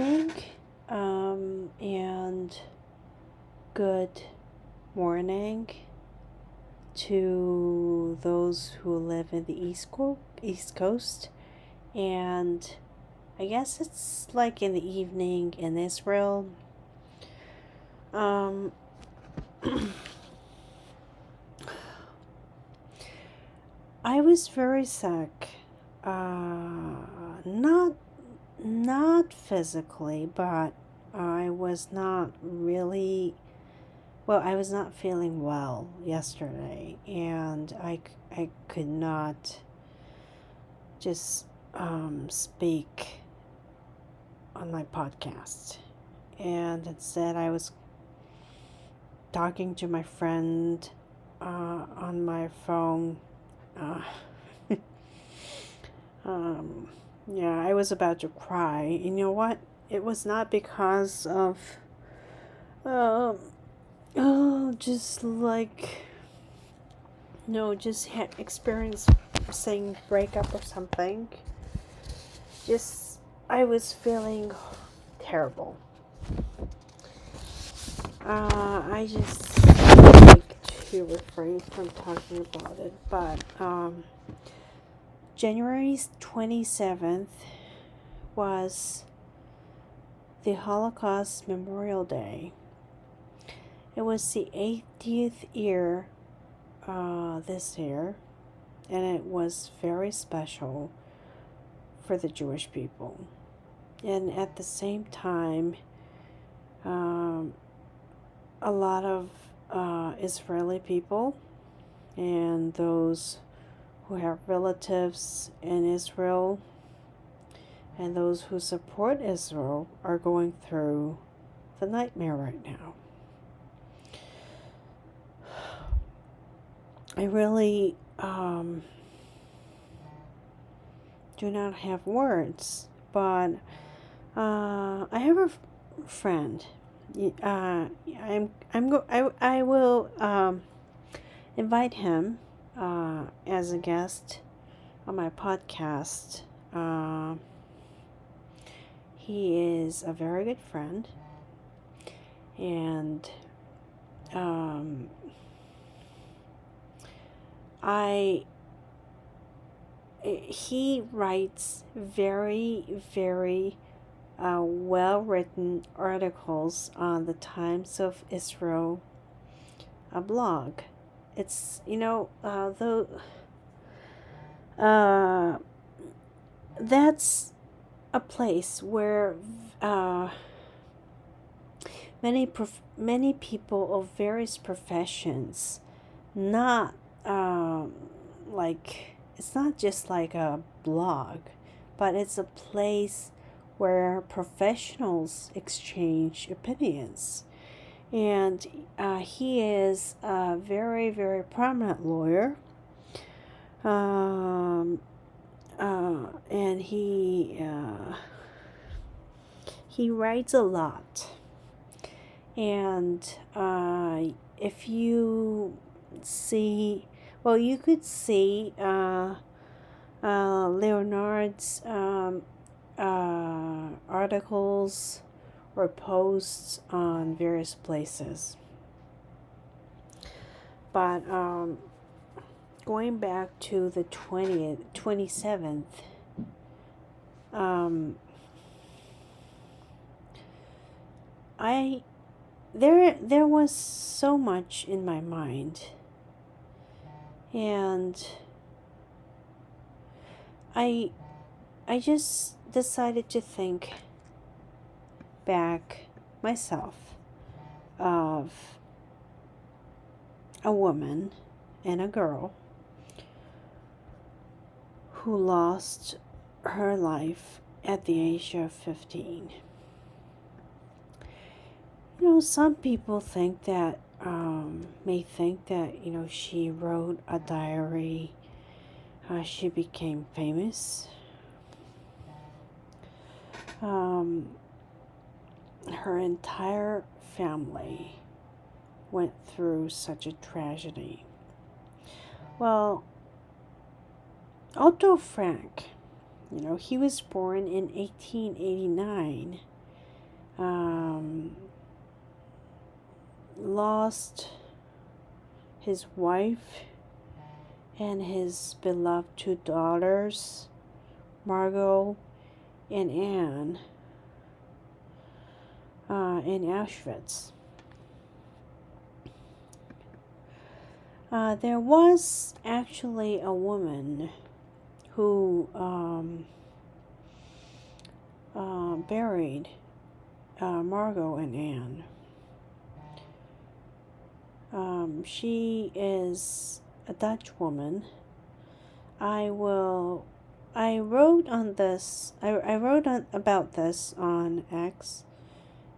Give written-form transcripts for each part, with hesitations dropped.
evening, and good morning to those who live in the East Coast, and I guess it's like in the evening in Israel. I was very sick, not physically, but I was not really, well, I was not feeling well yesterday, and I could not just speak on my podcast. And instead, I was talking to my friend on my phone. Uh, yeah, I was about to cry. And you know what? It was not because of, just like, just experiencing breakup or something. Just, I was feeling terrible. I just like to refrain from talking about it, but January 27th was the Holocaust Memorial Day. It was the 80th year this year, and it was very special for the Jewish people. And at the same time, a lot of Israeli people and those who have relatives in Israel and those who support Israel are going through the nightmare right now. I really do not have words, but I have a friend. I will invite him as a guest on my podcast. He is a very good friend, and he writes very, very well-written articles on the Times of Israel blog. It's, that's a place where many people of various professions, not like, it's not just like a blog, but it's a place where professionals exchange opinions. And he is a very, very prominent lawyer. And he writes a lot. And if you see, well, you could see Leonard's articles or posts on various places. But going back to the 27th, there was so much in my mind, and I just decided to think back myself of a woman and a girl who lost her life at the age of 15. Some people think that, may think that, she wrote a diary. She became famous. Her entire family went through such a tragedy. Well, Otto Frank, he was born in 1889 lost his wife and his beloved two daughters, Margot and Anne, in Auschwitz. There was actually a woman who buried Margot and Anne. She is a Dutch woman. I wrote about this on X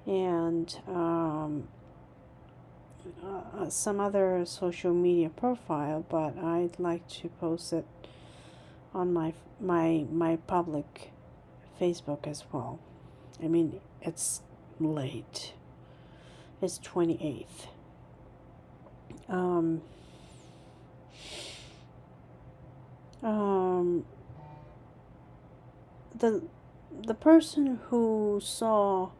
and some other social media profile, but I'd like to post it on my public Facebook as well. I mean, it's late. It's 28th. The person who saw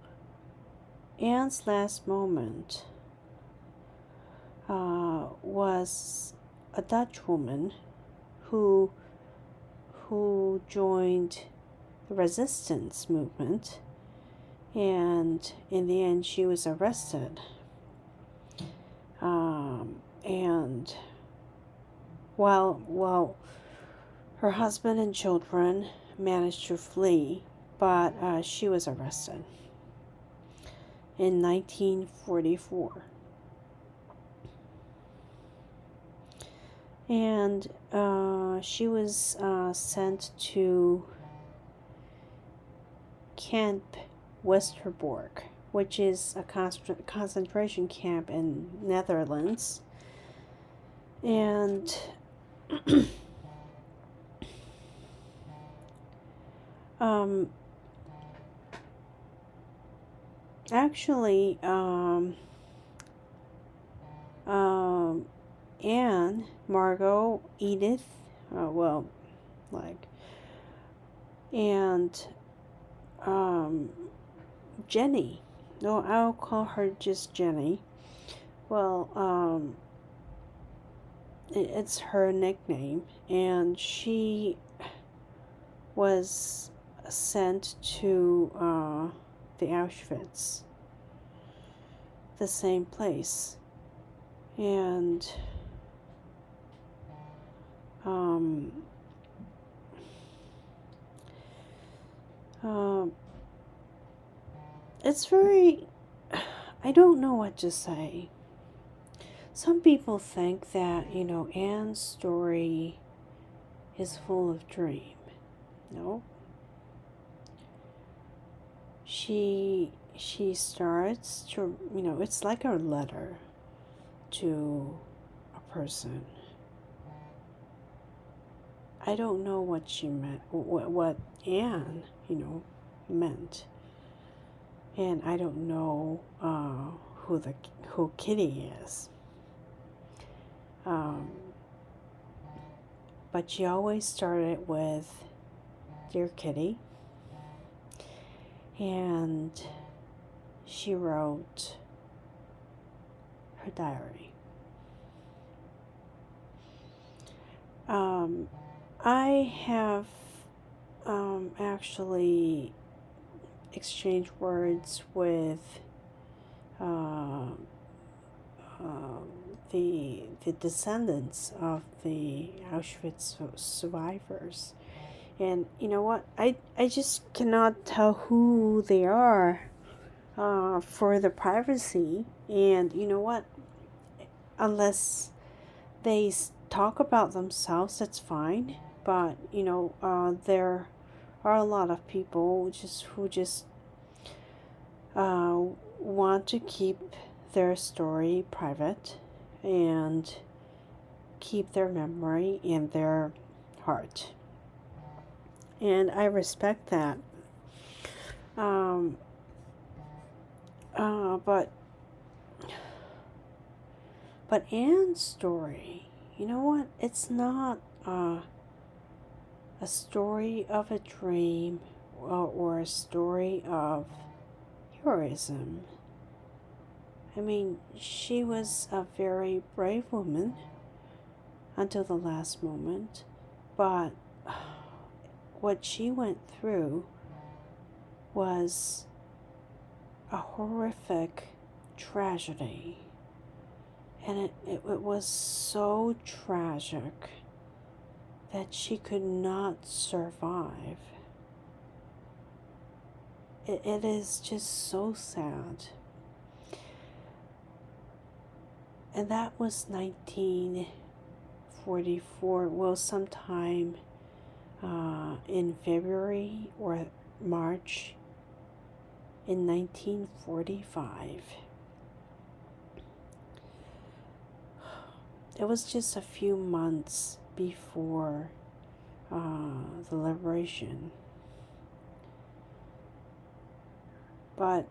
Anne's last moment was a Dutch woman who joined the resistance movement, and in the end she was arrested. And while her husband and children managed to flee, but she was arrested in 1944. And she was sent to Camp Westerbork, which is a concentration camp in Netherlands. And actually, Anne, Margot, Edith, and Jenny. No, I'll call her just Jenny. Well, it's her nickname, and she was sent to the Auschwitz, the same place, and it's very, I don't know what to say. Some people think that, Anne's story is full of dream. No. She starts to, it's like a letter to a person. I don't know what she meant, what Anne, meant. And I don't know who Kitty is. But she always started with Dear Kitty, and she wrote her diary. I have actually exchanged words with the descendants of the Auschwitz survivors. And you know what? I just cannot tell who they are for the privacy. And you know what? Unless they talk about themselves, that's fine. But there are a lot of people who just want to keep their story private and keep their memory in their heart. And I respect that. But Anne's story, you know what? It's not a story of a dream or a story of heroism. I mean, she was a very brave woman until the last moment, but what she went through was a horrific tragedy. And it was so tragic that she could not survive. It is just so sad. And that was 1944, well, sometime in February or March in 1945. It was just a few months before the liberation. But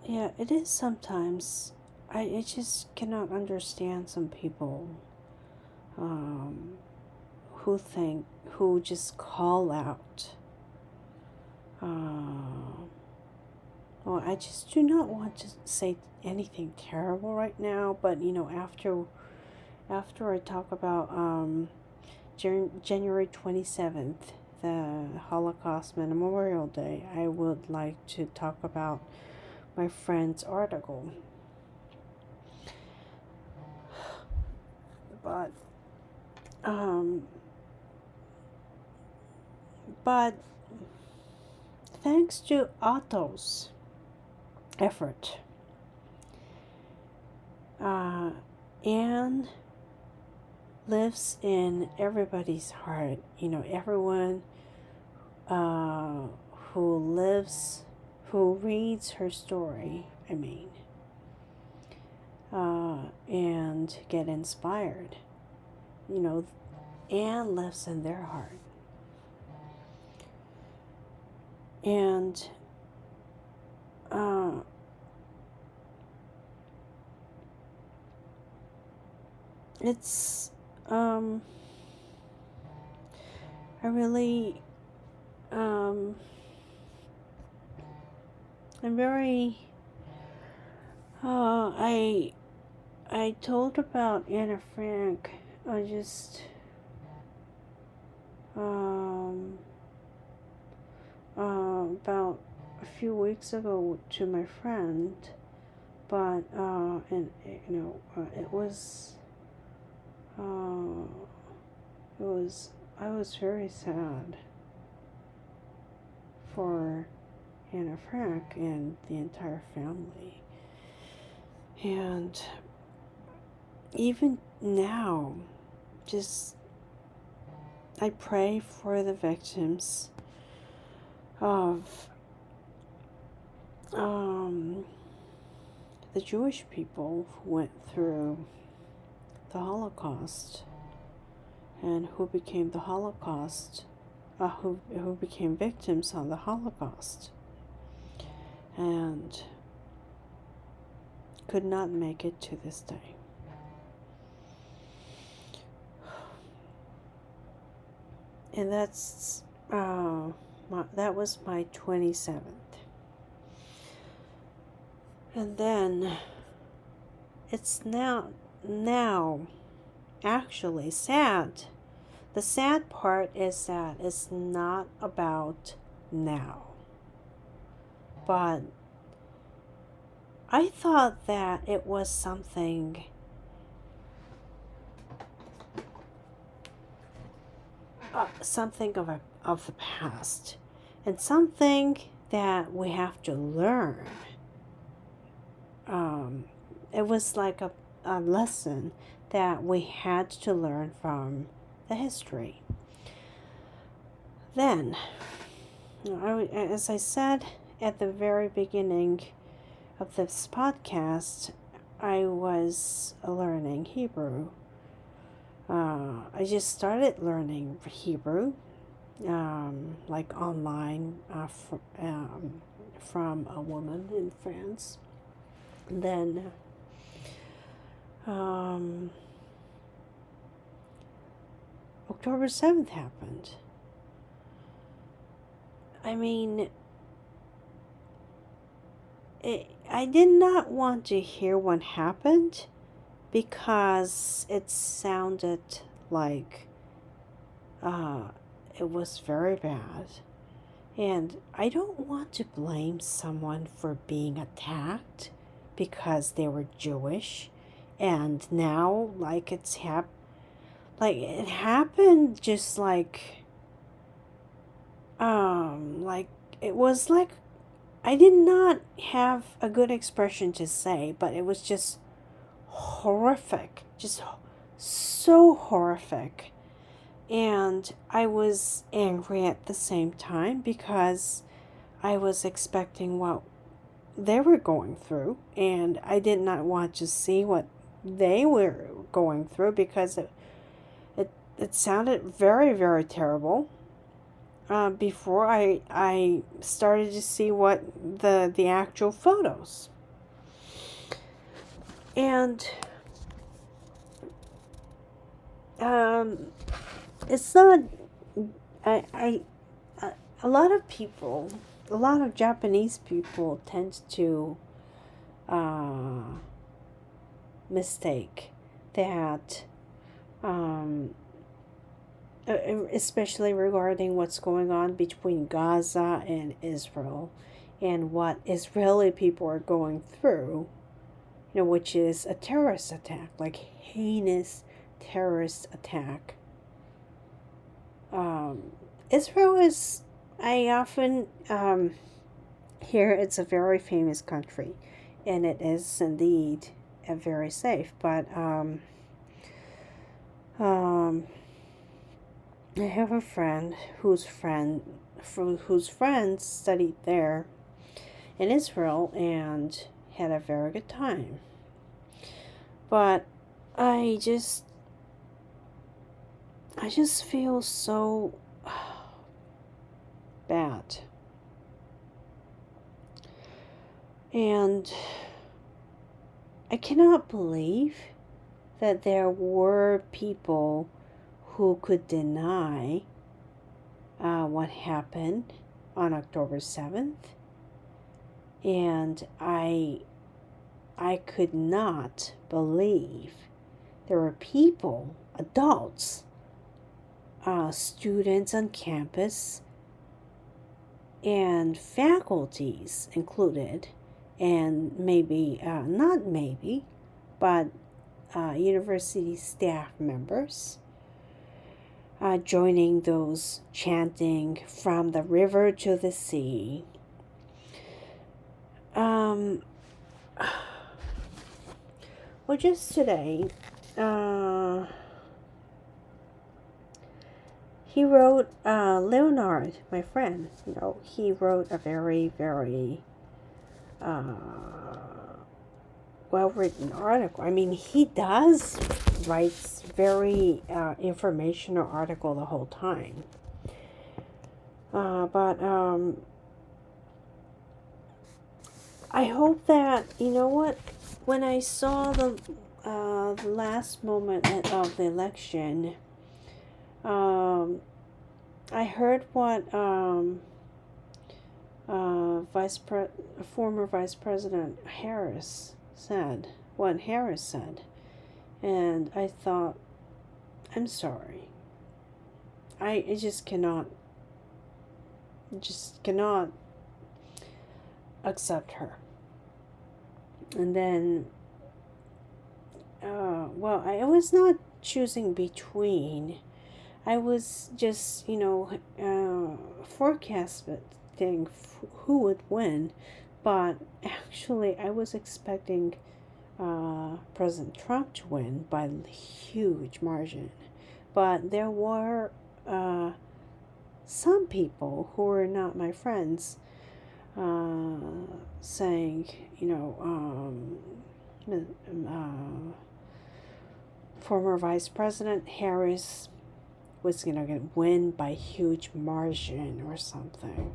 yeah, it is sometimes. I just cannot understand some people who just call out. Well, I just do not want to say anything terrible right now, but after I talk about January 27th, the Holocaust Memorial Day, I would like to talk about my friend's article. But thanks to Otto's effort, Anne lives in everybody's heart. Everyone who reads her story, and get inspired. Anne lives in their heart. And it's I'm very I told about Anna Frank just about a few weeks ago to my friend, but I was very sad for Anna Frank and the entire family. And even now, I pray for the victims of the Jewish people who went through the Holocaust and who became the Holocaust, who became victims on the Holocaust and could not make it to this day. And that was my 27th. And then it's now actually sad. The sad part is that it's not about now. But I thought that it was something of the past, and something that we have to learn. It was like a lesson that we had to learn from the history. Then, as I said at the very beginning of this podcast, I was learning Hebrew. I just started learning Hebrew, like online, from a woman in France. And then, October 7th happened. I mean, I did not want to hear what happened because it sounded like it was very bad. And I don't want to blame someone for being attacked because they were Jewish. And now, like, it happened just like it was like I did not have a good expression to say, but it was just horrific, just so horrific. And I was angry at the same time because I was expecting what they were going through, and I did not want to see what they were going through because it sounded very, very terrible. Before I started to see what the actual photos. And it's not a lot of people, a lot of Japanese people tend to mistake that especially regarding what's going on between Gaza and Israel and what Israeli people are going through, which is a terrorist attack, like heinous terrorist attack. Israel is, I often hear it's a very famous country, and it is indeed very safe, but I have a friend whose friends studied there in Israel and had a very good time. But I just feel so bad. And I cannot believe that there were people who could deny what happened on October 7th. And I could not believe there were people, adults, students on campus, and faculties included, and maybe, not maybe, but university staff members, joining those chanting from the river to the sea. Well, just today, he wrote, Leonard, my friend, he wrote a very, very well-written article. I mean, he writes very informational article the whole time. But I hope that, when I saw the last moment of the election, I heard what former Vice President Harris said, and I thought, I'm sorry. I just cannot accept her. And then, I was not choosing between. I was just, forecasting who would win, but actually I was expecting President Trump to win by a huge margin. But there were some people who were not my friends saying, former Vice President Harris was going to win by a huge margin or something.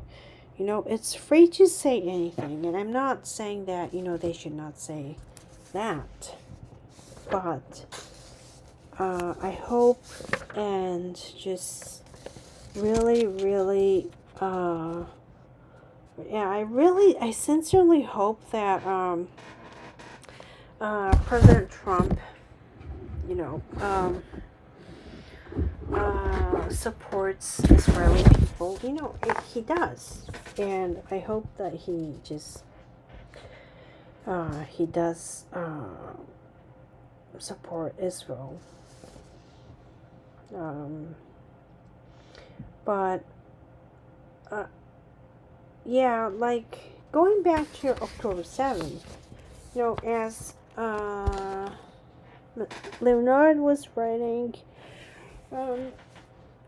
It's free to say anything, and I'm not saying that, they should not say that. But I hope and just really, really, I sincerely hope that President Trump, you know, supports Israeli people. You know, he does, and I hope that he just he does support Israel. But yeah, like going back to October 7th, you know, as Leonard was writing, the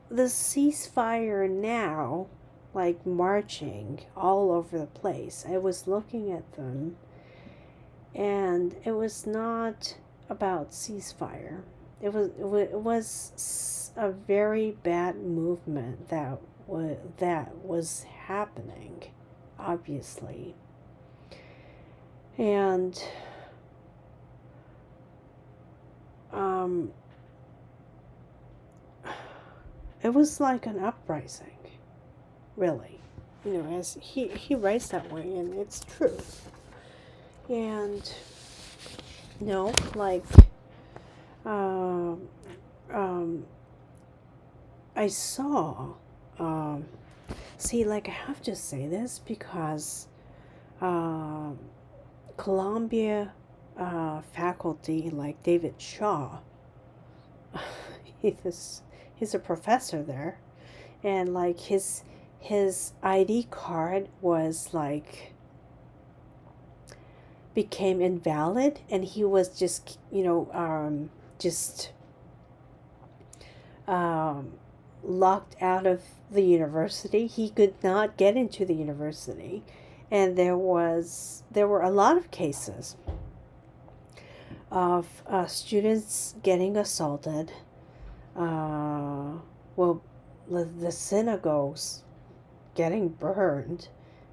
ceasefire now, like marching all over the place. I was looking at them, and it was not about ceasefire. It was a very bad movement that was happening, obviously, and it was like an uprising, really. You know, as he writes that way, and it's true. And you know, like I saw see, like, I have to say this because Columbia faculty like David Shaw, he's a professor there, and like his ID card was like became invalid, and he was just locked out of the university. He could not get into the university, and there were a lot of cases of students getting assaulted. The synagogues getting burned.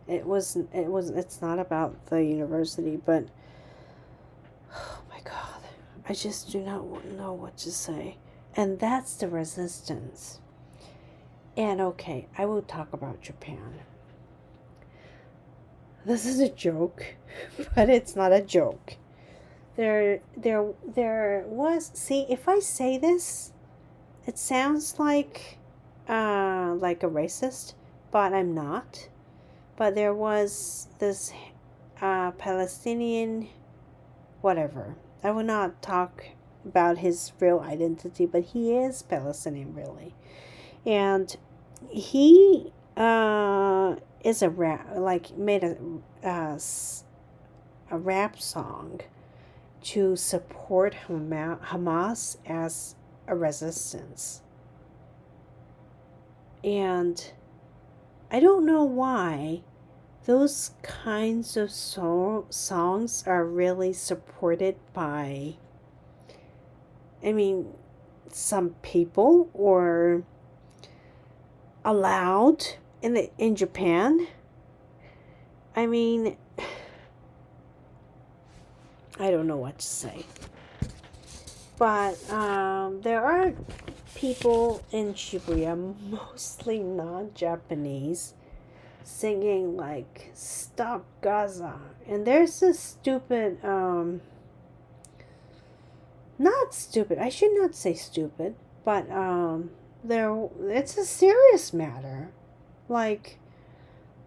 It's not about the university, but oh my God, I just do not know what to say. And that's the resistance. And okay, I will talk about Japan. This is a joke, but it's not a joke. There was, see, if I say this, it sounds like a racist, but I'm not. But there was this Palestinian, whatever. I will not talk about his real identity, but he is Palestinian, really. And he is a rap, like made a rap song to support Hamas as a resistance. And I don't know why those kinds of songs are really supported by, some people, or allowed in Japan. I don't know what to say. But there are people in Shibuya, mostly non-Japanese, singing like "Stop Gaza," and there's this stupid, not stupid. I should not say stupid, but it's a serious matter. Like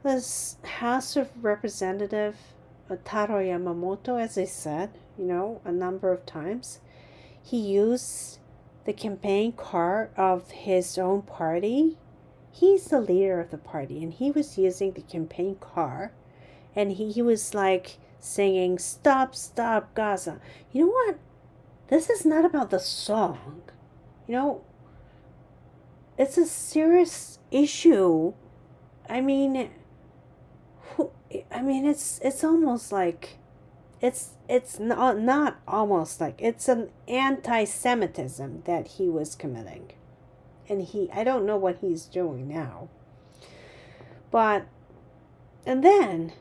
this House of Representative Taro Yamamoto, as I said, a number of times, he used the campaign car of his own party. He's the leader of the party, and he was using the campaign car, and he was like singing "Stop, Stop Gaza." You know what? This is not about the song. It's a serious issue. It's almost like it's not almost like it's an anti-Semitism that he was committing. And I don't know what he's doing now. But, and then,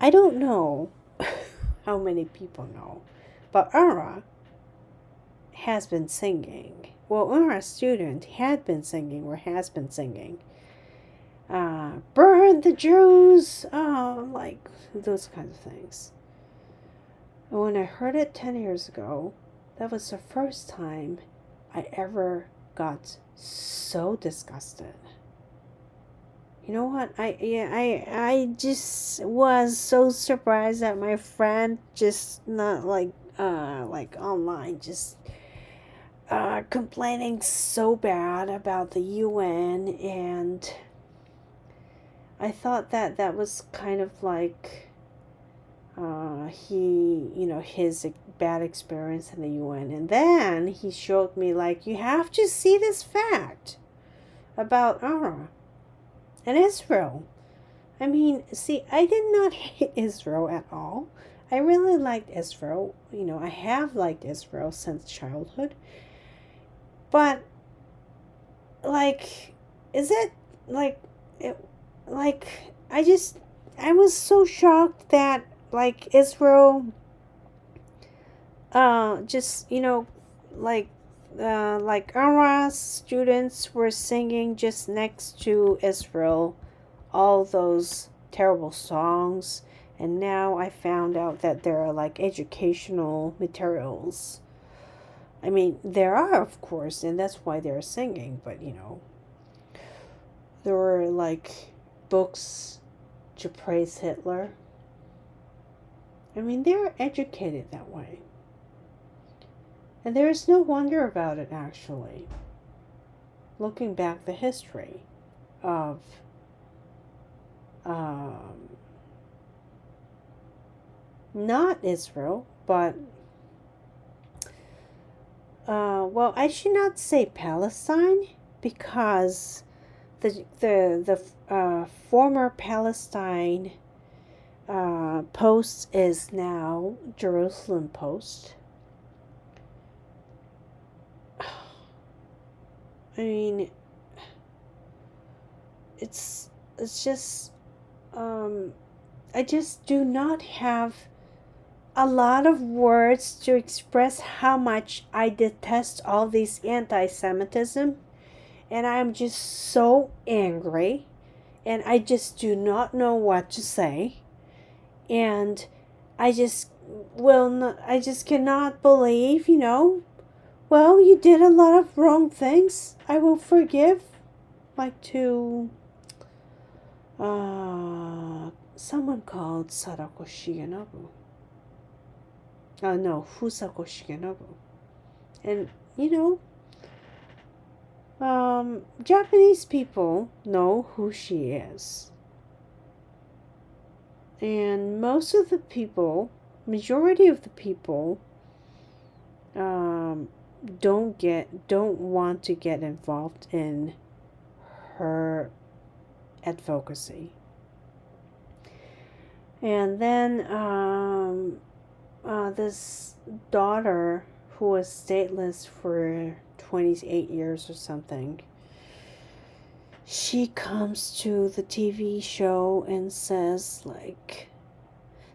I don't know how many people know, But UNRWA has been singing. Well, UNRWA student had been singing or has been singing. Burn the Jews! Like those kinds of things. And when I heard it 10 years ago, that was the first time I ever got so disgusted. You know what? I just was so surprised that my friend just not like online just complaining so bad about the UN, and I thought that was kind of like his bad experience in the UN. And then he showed me, like, you have to see this fact about UNRWA and Israel. I mean, see, I did not hate Israel at all. I really liked Israel. I have liked Israel since childhood. But, like, is it, like, I was so shocked that, like, Israel, like UNRWA students were singing just next to Israel all those terrible songs, and now I found out that there are, like, educational materials. I mean, there are, of course, and that's why they're singing, but, there were, like, books to praise Hitler. I mean, they're educated that way. And there is no wonder about it, actually. Looking back the history of not Israel, but well, I should not say Palestine, because the former Palestine Post is now Jerusalem Post. I mean, it's just I just do not have a lot of words to express how much I detest all this anti-Semitism, and I'm just so angry, and I just do not know what to say, and I just cannot believe, well, you did a lot of wrong things. I will forgive, like, to someone called Sadako Shigenobu. No, Fusako Shigenobu. And, Japanese people know who she is. And most of the people, majority of the people, don't want to get involved in her advocacy. And then this daughter, who was stateless for 28 years or something, she comes to the TV show and says, like,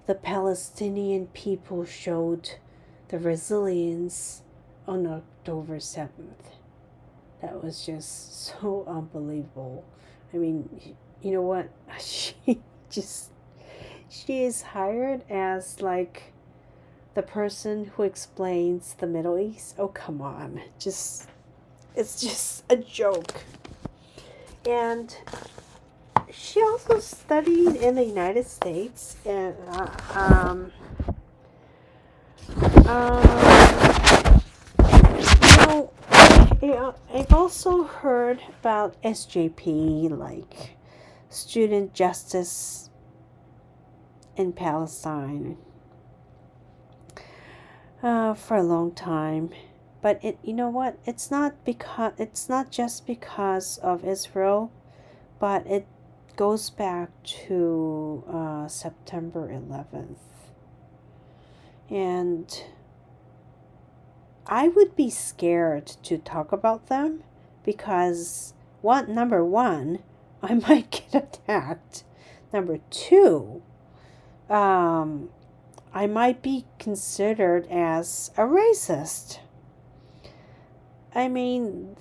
the Palestinian people showed the resilience on October 7th. That was just so unbelievable. I mean, you know what? She is hired as, like, the person who explains the Middle East. Oh, come on. It's just a joke. And she also studied in the United States, and I've also heard about SJP, like student justice in Palestine, for a long time. But you know what? It's not just because of Israel, but it goes back to September 11th. And I would be scared to talk about them because, number one, I might get attacked. Number two, I I might be considered as a racist. I mean,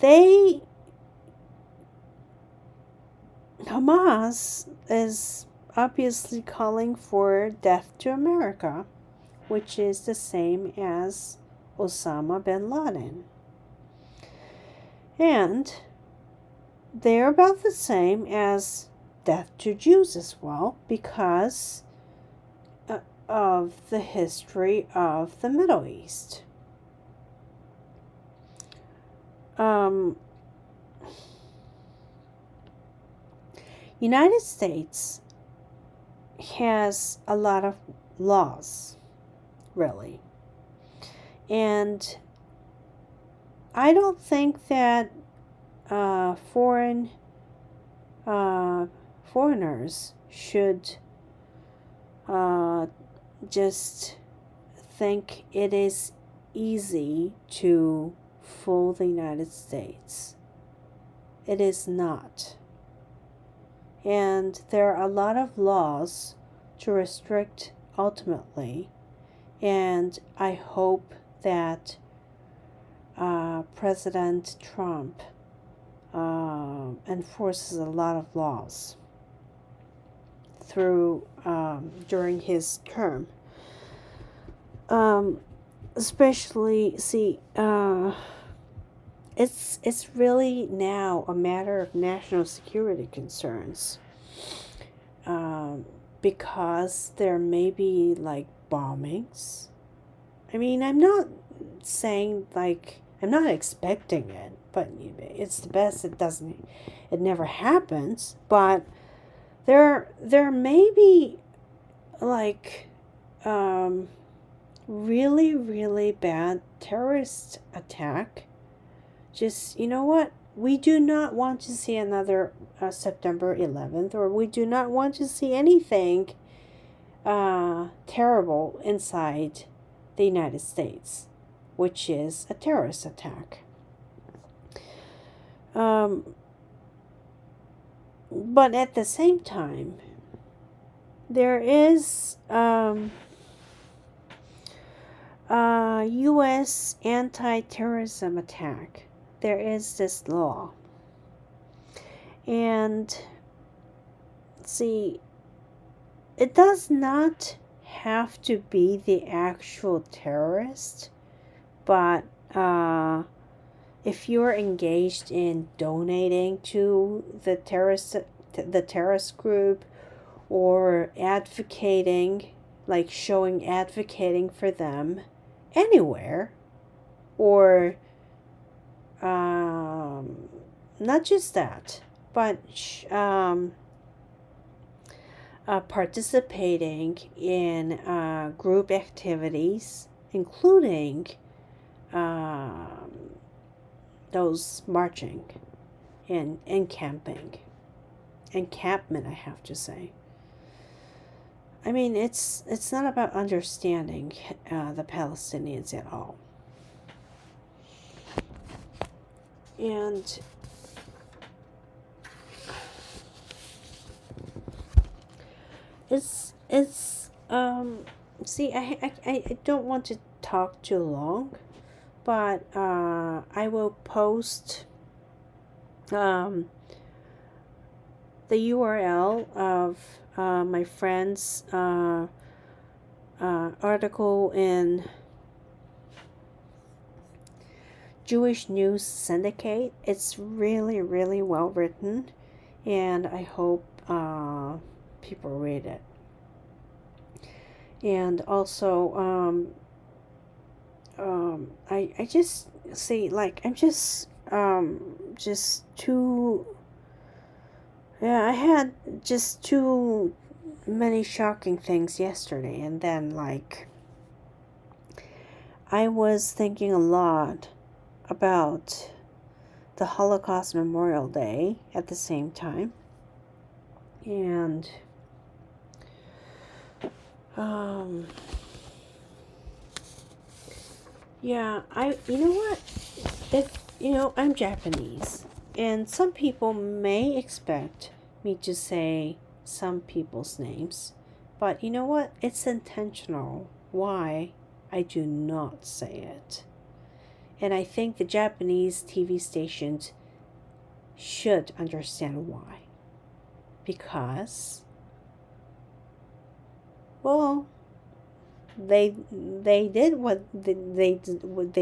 Hamas is obviously calling for death to America, which is the same as Osama bin Laden. And they're about the same as death to Jews as well, because of the history of the Middle East. United States has a lot of laws, really. And I don't think that foreigners should just think it is easy to fool the United States. It is not. And there are a lot of laws to restrict ultimately, and I hope that President Trump enforces a lot of laws during his term. Especially, it's really now a matter of national security concerns, because there may be like bombings. I mean, I'm not saying I'm not expecting it, but it's the best it never happens. But there may be really, really bad terrorist attack. Just, you know what? We do not want to see another September 11th, or we do not want to see anything terrible inside the United States, which is a terrorist attack. But at the same time, there is U.S. anti-terrorism attack. There is this law. And it does not have to be the actual terrorist, but if you're engaged in donating to the terrorist group, or advocating for them anywhere, or not just that, but participating in group activities, including those marching and encampment, I have to say. I mean, it's not about understanding the Palestinians at all. And I don't want to talk too long, but I will post the URL of my friend's article in Jewish News Syndicate. It's really, really well written, and I hope people read it. And also, I just see, I'm just too. Yeah, I had just too many shocking things yesterday, and then I was thinking a lot about the Holocaust Memorial Day at the same time. And yeah, you know what? I'm Japanese, and some people may expect me to say some people's names, but you know what? It's intentional why I do not say it. And I think the Japanese TV stations should understand why. Because, well, they did what they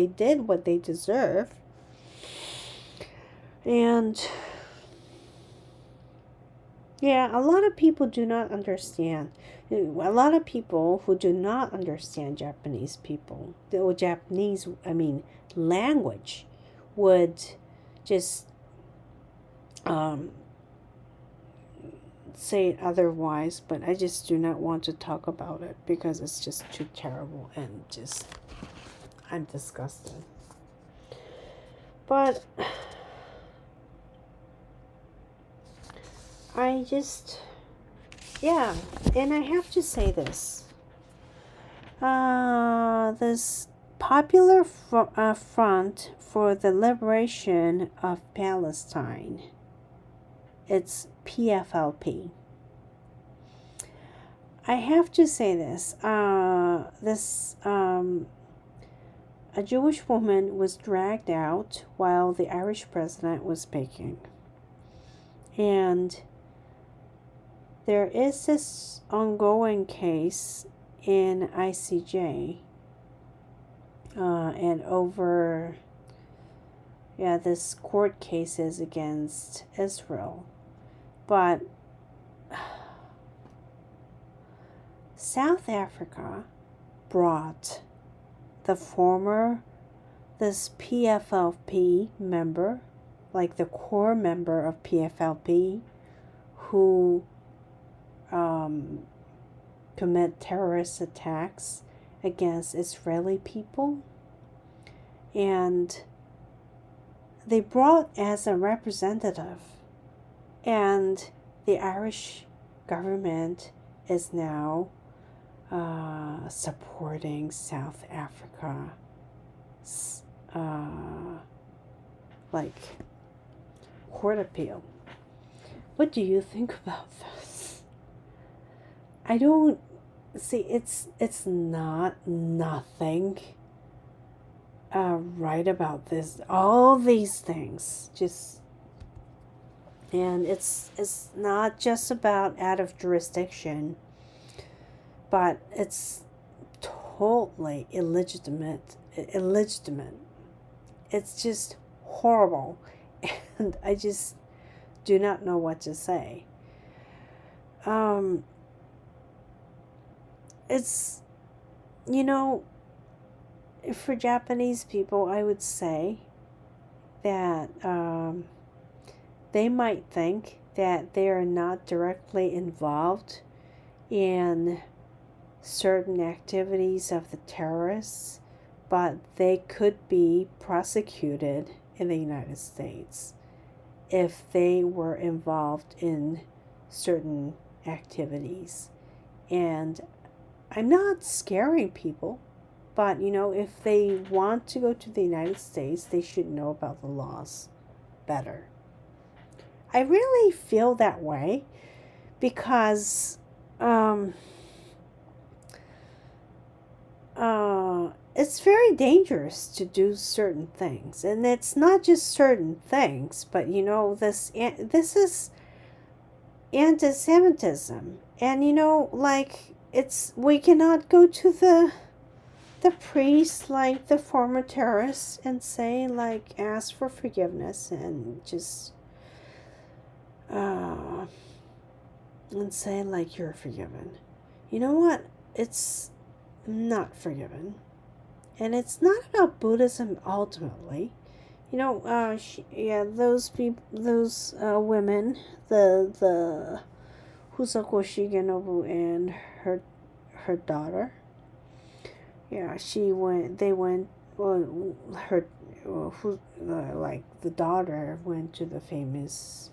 did what they deserve. And yeah, a lot of people do not understand. A lot of people who do not understand Japanese people, or Japanese, language, would just say it otherwise, but I just do not want to talk about it because it's just too terrible and just, I'm disgusted. But I just, yeah, and I have to say this. This Popular Front for the Liberation of Palestine, it's PFLP. I have to say this. A Jewish woman was dragged out while the Irish president was speaking. And there is this ongoing case in ICJ, and over, this court case is against Israel. But South Africa brought this PFLP member, like the core member of PFLP, who commit terrorist attacks against Israeli people. And they brought as a representative. And the Irish government is now supporting South Africa, court appeal. What do you think about this? I don't see, it's not nothing right about this. All these things just, and it's not just about out of jurisdiction, but it's totally illegitimate. It's just horrible, and I just do not know what to say. It's, for Japanese people, I would say that they might think that they are not directly involved in certain activities of the terrorists, but they could be prosecuted in the United States if they were involved in certain activities. And I'm not scaring people, but if they want to go to the United States, they should know about the laws better. I really feel that way because it's very dangerous to do certain things. And it's not just certain things, but this is anti-Semitism. And we cannot go to the priest, like the former terrorists, and say, ask for forgiveness and just and say, you're forgiven. You know what? It's not forgiven. And it's not about Buddhism ultimately. Those people, those women, the Husako Shigenobu and her daughter. Yeah, the daughter went to the famous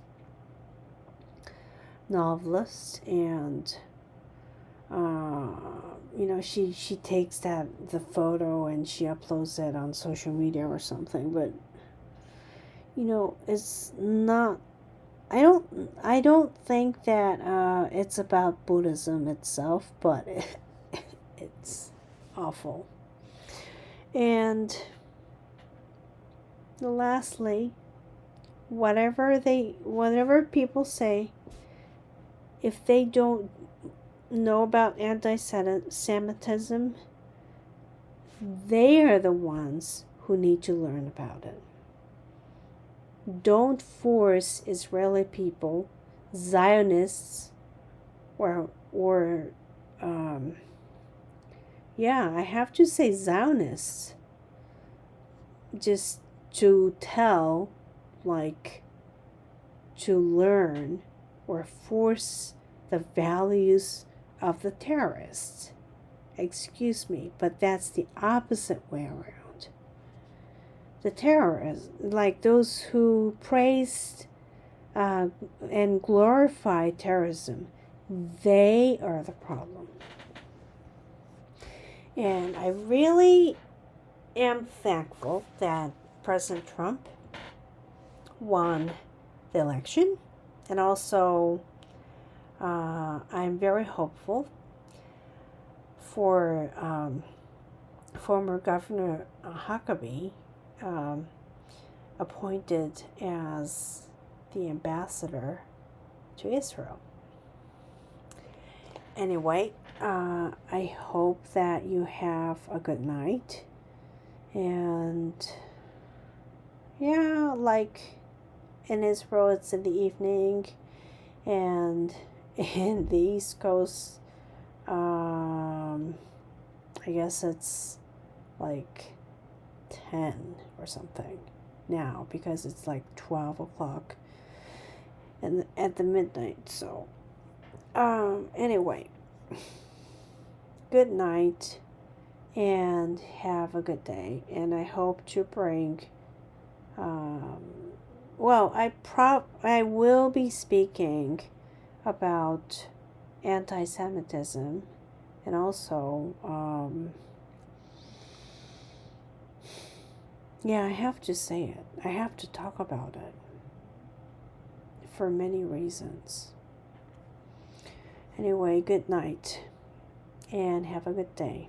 novelist, and she takes the photo and she uploads it on social media or something. But it's not, I don't think that it's about Buddhism itself, but it's awful. And lastly, whatever people say, if they don't know about anti-Semitism, they are the ones who need to learn about it. Don't force Israeli people, Zionists, I have to say Zionists, just to tell, to learn or force the values of the terrorists. Excuse me, but that's the opposite way around. The terrorists, like those who praised and glorify terrorism, they are the problem. And I really am thankful that President Trump won the election. And also, I'm very hopeful for former Governor Huckabee, appointed as the ambassador to Israel. Anyway, I hope that you have a good night. And yeah, like in Israel, it's in the evening, and in the East Coast, I guess it's like 10 or something now, because it's like 12 o'clock and at the midnight. So anyway, good night and have a good day. And I hope to bring I will be speaking about anti-Semitism, and also I have to say it. I have to talk about it for many reasons. Anyway, good night and have a good day.